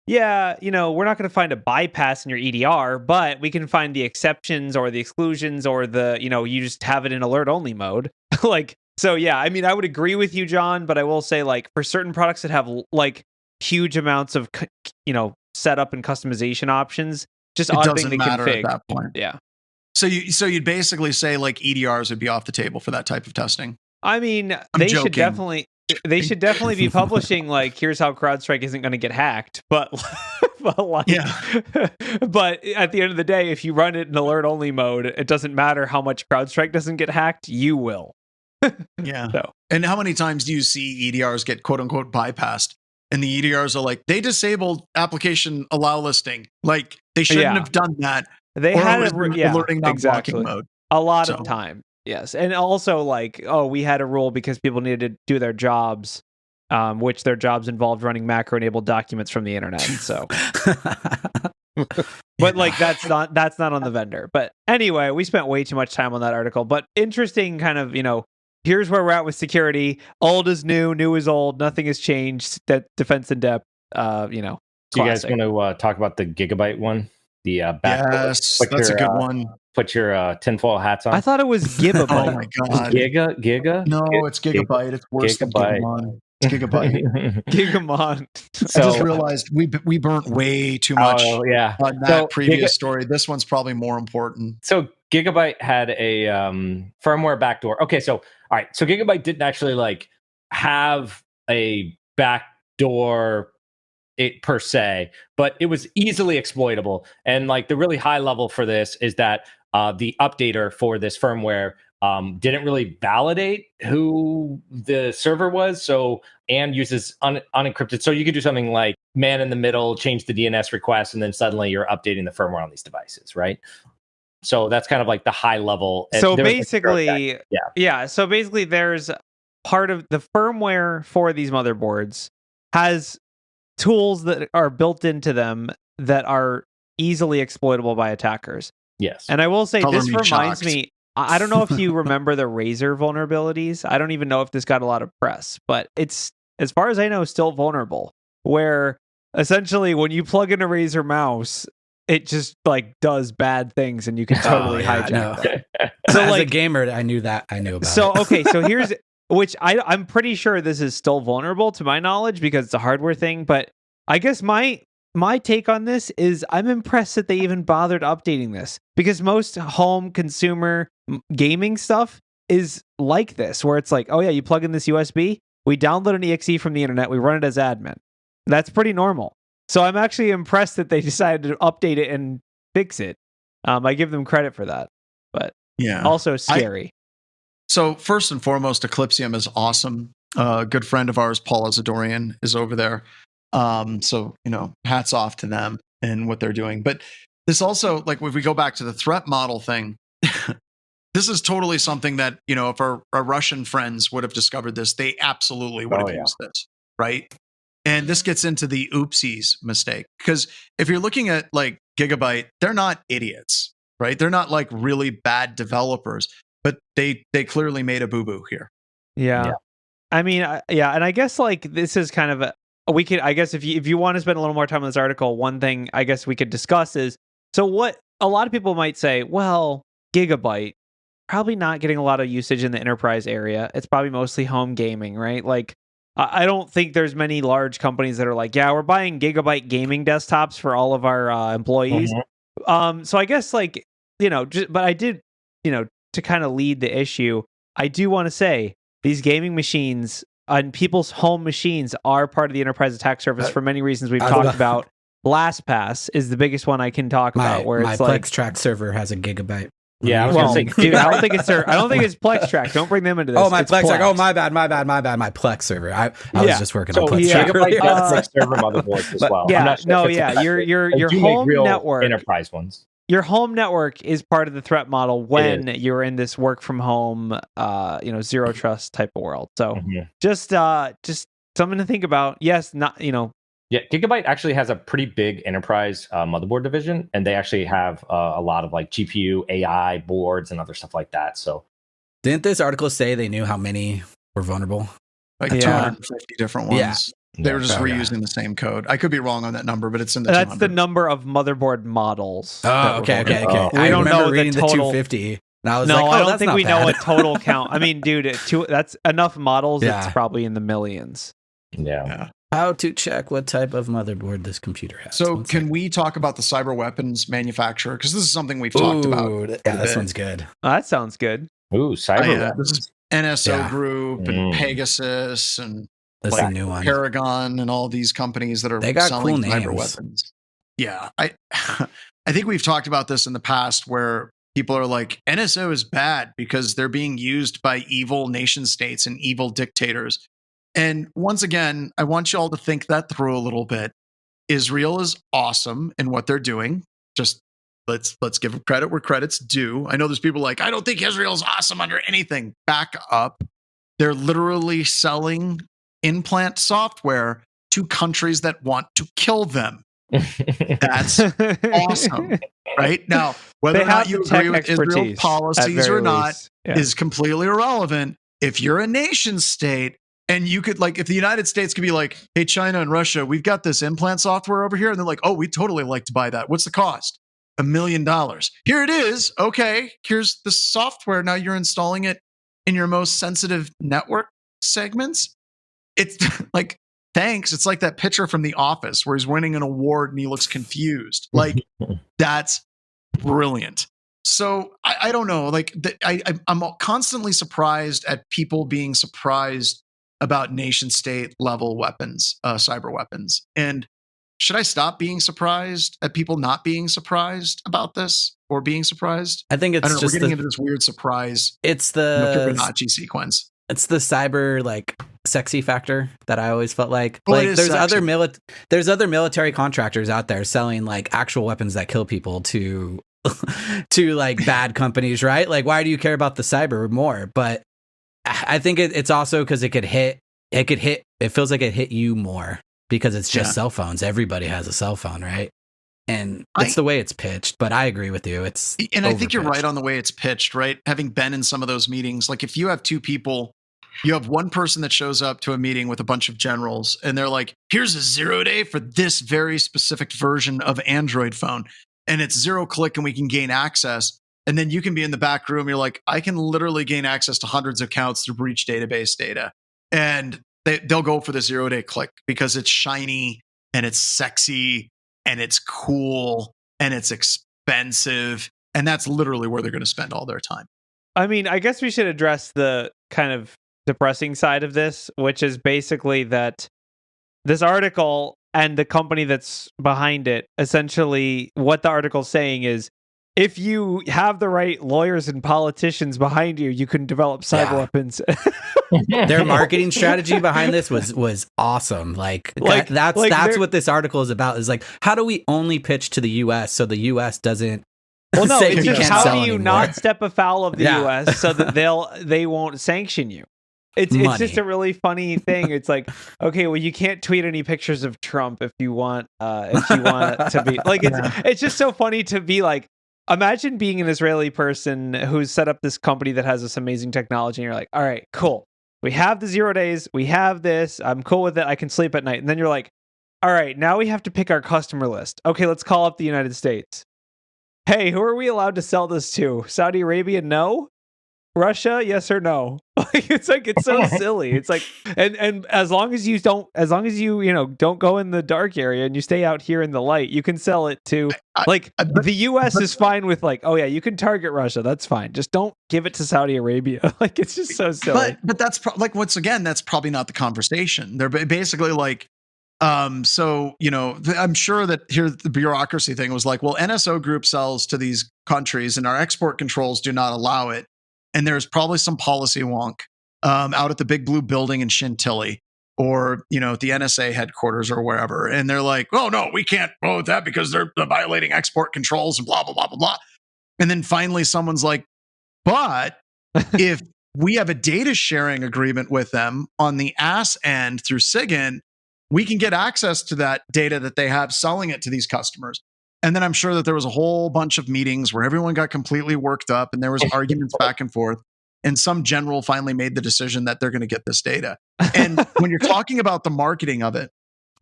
yeah, you know, we're not going to find a bypass in your EDR, but we can find the exceptions or the exclusions or the, you know, you just have it in alert-only mode. Like, so yeah, I mean, I would agree with you, John, but I will say, like, for certain products that have like huge amounts of, you know, setup and customization options, just it odd doesn't thing to matter config. at that point. Yeah. So you'd basically say like EDRs would be off the table for that type of testing. I mean, they should definitely be publishing like, here's how CrowdStrike isn't going to get hacked, but but at the end of the day, if you run it in alert only mode, it doesn't matter how much CrowdStrike doesn't get hacked, you will. Yeah. So. And how many times do you see EDRs get quote unquote bypassed? And the EDRs are like, they disabled application allow listing. Like, they shouldn't have done that. They had alerting not blocking mode. A lot of time. Yes. And also, like, we had a rule because people needed to do their jobs, which their jobs involved running macro enabled documents from the internet. So but like that's not on the vendor. But anyway, we spent way too much time on that article. But interesting kind of, you know, here's where we're at with security. Old is new, new is old. Nothing has changed. That defense in depth, you know. Do you guys want to talk about the Gigabyte one? The Backdoor? Yes, that's a good one. Put your tinfoil hats on. I thought it was Gigabyte. Oh my god, Giga? No, it's Gigabyte. It's worse than Gigamon. It's Gigabyte. Gigamon. I just realized we burnt way too much on that previous story. This one's probably more important. So Gigabyte had a firmware backdoor. Okay, so all right, so Gigabyte didn't actually like have a backdoor per se, but it was easily exploitable. And like the really high level for this is that the updater for this firmware didn't really validate who the server was, and uses unencrypted. So you could do something like man in the middle, change the DNS request, and then suddenly you're updating the firmware on these devices, right? So that's kind of like the high level. So basically, so basically there's part of the firmware for these motherboards has tools that are built into them that are easily exploitable by attackers. Yes. And I will say, this reminds me, I don't know if you remember the Razer vulnerabilities. I don't even know if this got a lot of press, but it's, as far as I know, still vulnerable, where essentially when you plug in a Razer mouse, it just like does bad things and you can totally hijack them. So as a gamer, I knew about it. So, okay, so here's, which I'm pretty sure this is still vulnerable to my knowledge because it's a hardware thing, but I guess my take on this is I'm impressed that they even bothered updating this, because most home consumer gaming stuff is like this, where it's like, oh yeah, you plug in this USB, we download an exe from the internet, we run it as admin. That's pretty normal. So I'm actually impressed that they decided to update it and fix it. I give them credit for that, but also scary. So first and foremost, Eclipsium is awesome. A good friend of ours, Paul Azadorian, is over there. So, you know, hats off to them and what they're doing. But this also, like, if we go back to the threat model thing, this is totally something that, if our Russian friends would have discovered this, they absolutely would have used this, right? And this gets into the oopsies mistake, because if you're looking at like Gigabyte, they're not idiots, right? They're not like really bad developers, but they clearly made a boo-boo here. Yeah. I mean, and I guess like this is kind of we could, I guess if you want to spend a little more time on this article, one thing I guess we could discuss is, so what a lot of people might say, well, Gigabyte probably not getting a lot of usage in the enterprise area. It's probably mostly home gaming, right? Like, I don't think there's many large companies that are like, yeah, we're buying Gigabyte gaming desktops for all of our employees. So I guess like, but I did, to kind of lead the issue, I do want to say these gaming machines on people's home machines are part of the enterprise attack surface for many reasons we've talked about. LastPass is the biggest one I can talk about. Where my it's like PlexTrack server has a Gigabyte. Yeah, I was gonna say, dude, I don't think it's PlexTrack. Don't bring them into this. Oh, my PlexTrack. Oh, my bad. My Plex server. I was just working on PlexTrack. Gigabyte does server motherboards as well. Your home network, enterprise ones. Your home network is part of the threat model when you're in this work from home, zero trust type of world. So just something to think about. Yes, not. Yeah, Gigabyte actually has a pretty big enterprise motherboard division, and they actually have a lot of like GPU, AI boards, and other stuff like that. So, didn't this article say they knew how many were vulnerable? Like 250 different ones. Yeah. They were just reusing the same code. I could be wrong on that number, but it's in the. That's 200. the number of motherboard models. Oh, okay. We don't know reading the total. 250. And I was no, like, I don't think we bad. know a total count. I mean, dude, that's enough models. Yeah. It's probably in the millions. Yeah. How to check what type of motherboard this computer has. So can we talk about the Cyberweapons manufacturer? Because this is something we've talked about. Yeah, this one's good. Oh, that sounds good. Ooh, Cyberweapons. This is NSO Group and Pegasus and that's a new one. Paragon and all these companies that are selling cyberweapons. Yeah, I think we've talked about this in the past where people are like, NSO is bad because they're being used by evil nation states and evil dictators. And once again, I want you all to think that through a little bit. Israel is awesome in what they're doing. Just let's give credit where credit's due. I know there's people like, I don't think Israel's awesome under anything. Back up. They're literally selling implant software to countries that want to kill them. That's awesome. Right? Now, whether or not you agree with Israel's policies or not is completely irrelevant. If you're a nation state, and you could, like, if the United States could be like, hey, China and Russia, we've got this implant software over here. And they're like, oh, we'd totally like to buy that. What's the cost? $1 million. Here it is. Okay, here's the software. Now you're installing it in your most sensitive network segments. It's like, thanks. It's like that picture from The Office where he's winning an award and he looks confused. Like, that's brilliant. So I don't know. Like, I'm constantly surprised at people being surprised about nation state level weapons, cyber weapons. And should I stop being surprised at people not being surprised about this or being surprised? I think it's just we're getting into this weird surprise. It's the Fibonacci sequence. It's the cyber like sexy factor that I always felt like. Like there's other military contractors out there selling like actual weapons that kill people to like bad companies, right? Like, why do you care about the cyber more? But I think it's also because it feels like it hit you more because it's just cell phones. Everybody has a cell phone, right? And that's the way it's pitched, but I agree with you. I think you're right on the way it's pitched, right? Having been in some of those meetings, like if you have two people, you have one person that shows up to a meeting with a bunch of generals and they're like, here's a 0-day for this very specific version of Android phone. And it's 0-click and we can gain access. And then you can be in the back room. You're like, I can literally gain access to hundreds of accounts through breach database data. And they'll go for the 0-day click because it's shiny and it's sexy and it's cool and it's expensive. And that's literally where they're going to spend all their time. I mean, I guess we should address the kind of depressing side of this, which is basically that this article and the company that's behind it, essentially what the article's saying is, if you have the right lawyers and politicians behind you, you can develop cyber weapons. Their marketing strategy behind this was awesome. That's what this article is about. Is like, how do we only pitch to the U.S. so the U.S. doesn't Well, no, Saying it's you just can't how sell do you anymore. not step afoul of the Yeah. U.S. so that they won't sanction you? It's just a really funny thing. It's like, okay, well, you can't tweet any pictures of Trump if you want it to be like it's just so funny to be like, imagine being an Israeli person who's set up this company that has this amazing technology, and you're like, all right, cool. We have the 0 days, we have this, I'm cool with it, I can sleep at night. And then you're like, all right, now we have to pick our customer list. Okay, let's call up the United States. Hey, who are we allowed to sell this to? Saudi Arabia? No. Russia? Yes or no? It's so silly. It's like, and as long as you don't go in the dark area and you stay out here in the light, you can sell it to the U.S. is fine with like, oh yeah, you can target Russia. That's fine. Just don't give it to Saudi Arabia. Like, it's just so silly. But that's once again, that's probably not the conversation. They're basically like, so, I'm sure that here the bureaucracy thing was like, well, NSO Group sells to these countries and our export controls do not allow it. And there's probably some policy wonk out at the big blue building in Chantilly or, at the NSA headquarters or wherever. And they're like, oh, no, we can't go with that because they're violating export controls and blah, blah, blah, blah, blah. And then finally someone's like, but if we have a data sharing agreement with them on the ass end through SIGINT, we can get access to that data that they have, selling it to these customers. And then I'm sure that there was a whole bunch of meetings where everyone got completely worked up and there was arguments back and forth. And some general finally made the decision that they're going to get this data. And when you're talking about the marketing of it,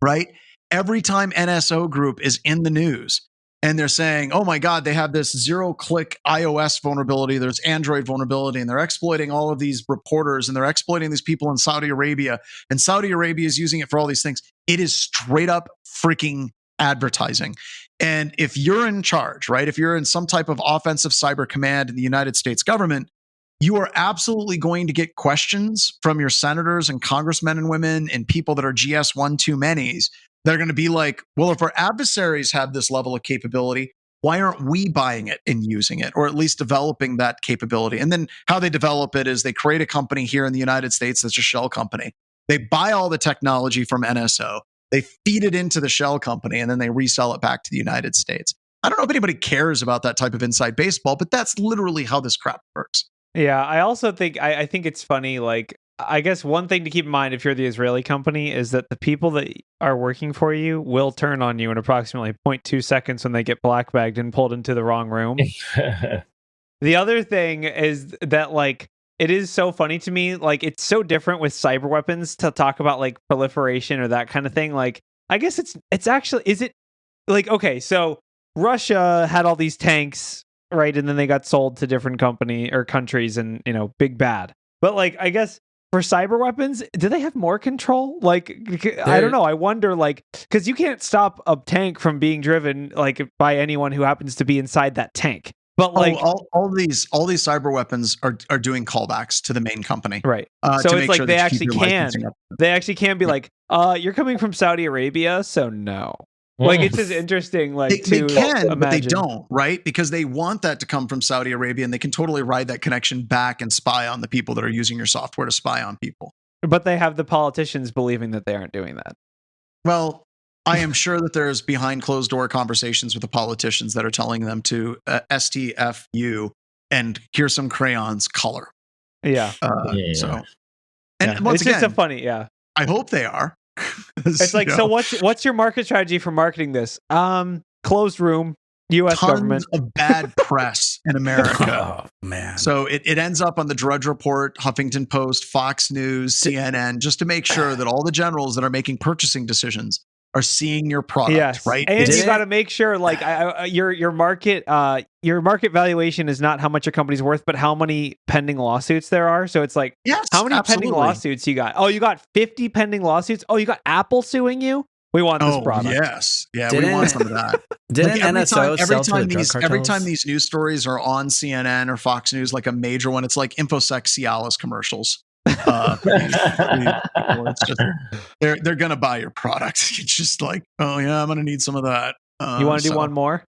right? Every time NSO Group is in the news and they're saying, oh my God, they have this 0-click iOS vulnerability, there's Android vulnerability, and they're exploiting all of these reporters and they're exploiting these people in Saudi Arabia, and Saudi Arabia is using it for all these things. It is straight up freaking advertising. And if you're in charge, right, if you're in some type of offensive cyber command in the United States government, you are absolutely going to get questions from your senators and congressmen and women and people that are GS1 too manys. They're going to be like, well, if our adversaries have this level of capability, why aren't we buying it and using it, or at least developing that capability? And then how they develop it is they create a company here in the United States that's a shell company. They buy all the technology from NSO. They feed it into the shell company, and then they resell it back to the United States. I don't know if anybody cares about that type of inside baseball, but that's literally how this crap works. Yeah, I also think I think it's funny. Like, I guess one thing to keep in mind if you're the Israeli company is that the people that are working for you will turn on you in approximately 0.2 seconds when they get black bagged and pulled into the wrong room. The other thing is that, like, it is so funny to me. Like, it's so different with cyber weapons to talk about like proliferation or that kind of thing. Like, I guess it's actually, is it like, okay, so Russia had all these tanks, right? And then they got sold to different countries and, big bad. But like, I guess for cyber weapons, do they have more control? Like, I don't know. I wonder, like, because you can't stop a tank from being driven like by anyone who happens to be inside that tank. But like all these cyber weapons are doing callbacks to the main company, right? So it's like sure they actually can be like, you're coming from Saudi Arabia, so no. Like, it's just interesting. Like, they can, but they don't, right? Because they want that to come from Saudi Arabia, and they can totally ride that connection back and spy on the people that are using your software to spy on people. But they have the politicians believing that they aren't doing that. Well, I am sure that there's behind closed door conversations with the politicians that are telling them to STFU and here's some crayons, color. Yeah. So, and once it's again, just a funny, yeah. I hope they are. It's like, so what's your market strategy for marketing this? Closed room, U.S. Tons government of bad press in America. Oh man! So it ends up on the Drudge Report, Huffington Post, Fox News, CNN, just to make sure that all the generals that are making purchasing decisions are seeing your product, right? And you got to make sure, like, your market valuation is not how much your company's worth, but how many pending lawsuits there are. So it's like, how many pending lawsuits you got? Oh, you got 50 pending lawsuits. Oh, you got Apple suing you. We want this product. Yes, we want some of that. Didn't NSO sell to the drug cartels? Every time these news stories are on CNN or Fox News, like a major one, it's like Infosec Cialis commercials. It's just, they're gonna buy your product. It's just like, oh yeah, I'm gonna need some of that. You want to do one more?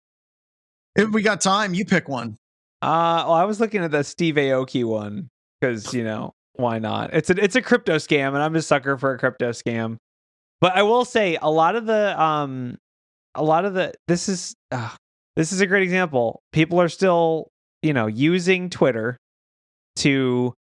If we got time, you pick one. Well, I was looking at the Steve Aoki one because why not? It's a crypto scam, and I'm a sucker for a crypto scam. But I will say a lot of the this is This is a great example. People are still, using Twitter to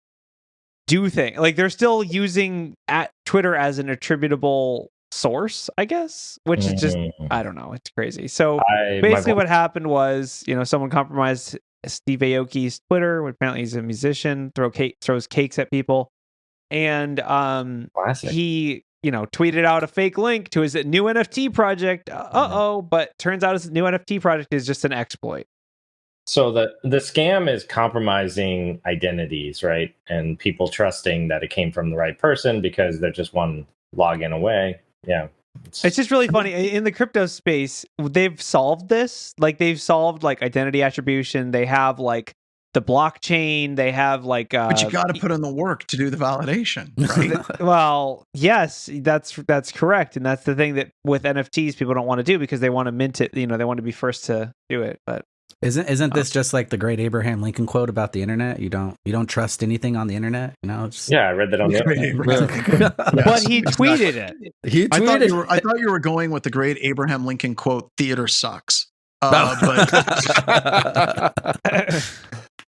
do things. Like they're still using at Twitter as an attributable source, I guess, which is just, I don't know. It's crazy. So basically what happened was, someone compromised Steve Aoki's Twitter. Apparently he's a musician, throws cakes at people. And he, tweeted out a fake link to his new NFT project. But turns out his new NFT project is just an exploit. So the scam is compromising identities, right? And people trusting that it came from the right person because they're just one login away. Yeah. It's just really funny. In the crypto space, they've solved this. Like they've solved like identity attribution. They have like the blockchain. They have like but you got to put in the work to do the validation, right? Well, yes, that's correct. And that's the thing that with NFTs people don't want to do because they want to mint it, they want to be first to do it. But Isn't this just like the great Abraham Lincoln quote about the internet? You don't trust anything on the internet, Yeah, I read that on the internet. But he tweeted it. I thought you were going with the great Abraham Lincoln quote, "Theater sucks." But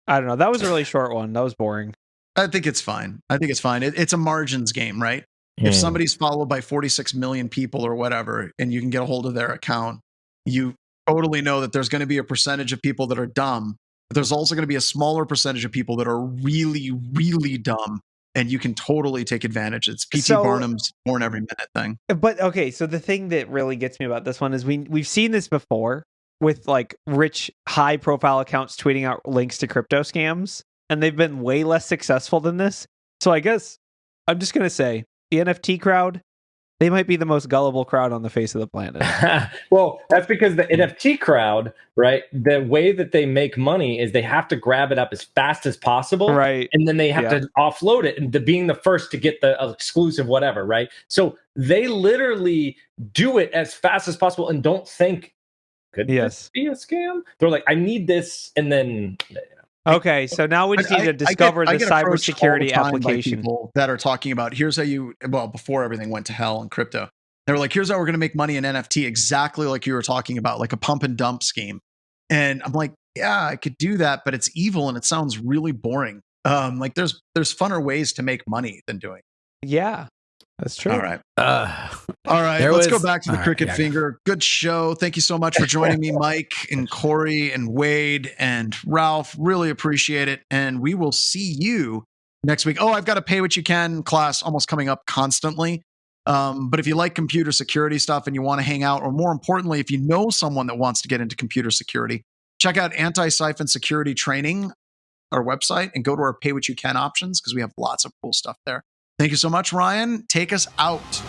I don't know. That was a really short one. That was boring. I think it's fine. It's a margins game, right? If somebody's followed by 46 million people or whatever, and you can get a hold of their account, you totally know that there's going to be a percentage of people that are dumb, but there's also going to be a smaller percentage of people that are really, really dumb, and you can totally take advantage. It's P.T. Barnum's born every minute thing. But okay, so the thing that really gets me about this one is we've seen this before with like rich, high-profile accounts tweeting out links to crypto scams, and they've been way less successful than this. So I guess I'm just going to say the NFT crowd, they might be the most gullible crowd on the face of the planet. Well, that's because the NFT crowd, right? The way that they make money is they have to grab it up as fast as possible. Right. And then they have to offload it into being the first to get the exclusive whatever, right? So they literally do it as fast as possible and don't think, could this be a scam? They're like, I need this. And then... Okay, so now we just need to discover the cybersecurity application. People that are talking about here's how before everything went to hell in crypto, they were like, here's how we're going to make money in NFT, exactly like you were talking about, like a pump and dump scheme. And I'm like, yeah, I could do that, but it's evil and it sounds really boring. Like there's funner ways to make money than doing. Yeah, that's true. All right. All right. Let's go back to the cricket finger. Good show. Thank you so much for joining me, Mike and Corey and Wade and Ralph. Really appreciate it. And we will see you next week. Oh, I've got a pay what you can class almost coming up constantly. But if you like computer security stuff and you want to hang out, or more importantly, if you know someone that wants to get into computer security, check out Anti-Siphon Security Training, our website, and go to our pay what you can options because we have lots of cool stuff there. Thank you so much, Ryan. Take us out.